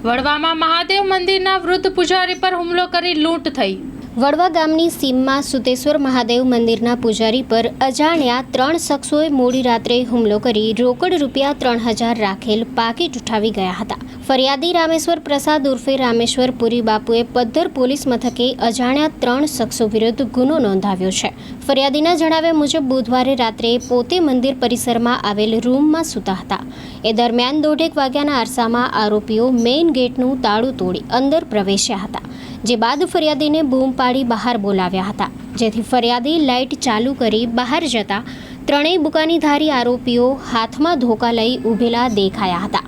વડવામાં મહાદેવ મંદિરના વૃદ્ધ પૂજારી પર હુમલો કરી લૂંટ થઈ। વડવા ગામની સીમમાં સુતેશ્વર મહાદેવ મંદિરના પૂજારી પર અજાણ્યા 3 શખ્સોએ મોડી રાત્રે હુમલો કરી રોકડ રૂપિયા 3000 રાખેલ પાકીટ ઉઠાવી ગયા હતા। ફરિયાદી રામેશ્વર પ્રસાદ ઉર્ફે રામેશ્વર પુરી બાપુએ પદ્ધર પોલીસ મથકે અજાણ્યા 3 શખ્સો વિરુદ્ધ ગુનો નોંધાવ્યો છે। ફરિયાદીના જણાવ્યા મુજબ બુધવારે રાત્રે પોતે મંદિર પરિસરમાં આવેલ રૂમમાં સૂતા હતા। એ દરમિયાન 1:30 વાગ્યાના અરસામાં આરોપીઓ મેઇન ગેટનું તાળું તોડી અંદર પ્રવેશ્યા હતા, જે બાદ ફરિયાદીને બૂમ પાડી બહાર બોલાવ્યા હતા, જેથી ફરિયાદી લાઇટ ચાલુ કરી બહાર જતા ત્રણેય બુકાનીધારી આરોપીઓ હાથમાં ધોકા લઈ ઊભેલા દેખાયા હતા।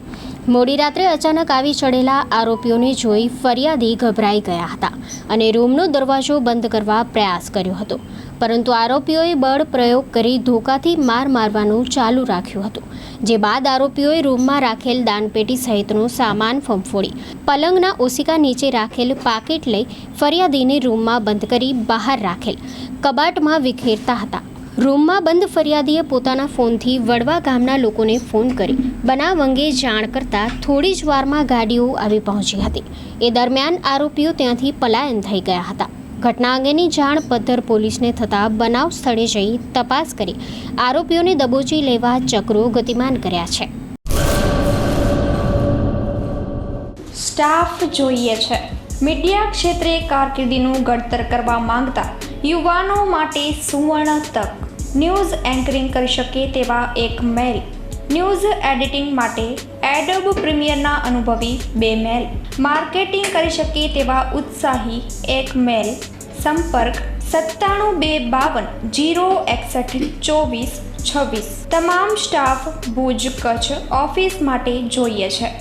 મોડી રાત્રે અચાનક આવી ચડેલા આરોપીઓને જોઈ ફરિયાદી ગભરાઈ ગયા હતા અને રૂમનો દરવાજો બંધ કરવા પ્રયાસ કર્યો હતો, પરંતુ આરોપીઓએ બળ પ્રયોગ કરી ધોકાથી માર મારવાનું ચાલુ રાખ્યું હતું, જે બાદ આરોપીઓએ રૂમમાં રાખેલ દાનપેટી સહિતનો સામાન ફંફોડી પલંગના ઓશિકા નીચે રાખેલ પાકીટ લઈ ફરિયાદીને રૂમમાં બંધ કરી બહાર રાખેલ કબાટમાં વિખેરતા હતા। રૂમમાં બંધ ફરિયાદીએ પોતાના ફોનથી વડવા ગામના લોકોને ફોન કરી બનાવ અંગે જાણ કરતા થોડી જ વારમાં ગાડીઓ આવી પહોંચી હતી। એ દરમિયાન આરોપીઓ ત્યાંથી પલાયન થઈ ગયા હતા। ઘટના અંગેની જાણ પદ્ધર પોલીસને થતાં બનાવ સ્થળે જઈ તપાસ કરી આરોપીઓને દબોચી લેવા ચક્રો ગતિમાન કર્યા છે। સ્ટાફ જોઈએ છે। મીડિયા ક્ષેત્રે કારકિર્દીનું ઘડતર કરવા માંગતા યુવાનો માટે સુવર્ણ તક। ન્યૂઝ એન્કરિંગ કરી શકે તેવા એક મેલ, ન્યૂઝ એડિટિંગ માટે એડોબ પ્રીમિયરના અનુભવી 2 મેલ, માર્કેટિંગ કરી શકે તેવા ઉત્સાહી 1 મેલ। સંપર્ક 97 252 061 24 26। તમામ સ્ટાફ ભુજ કચ્છ ઓફિસ માટે જોઈએ છે।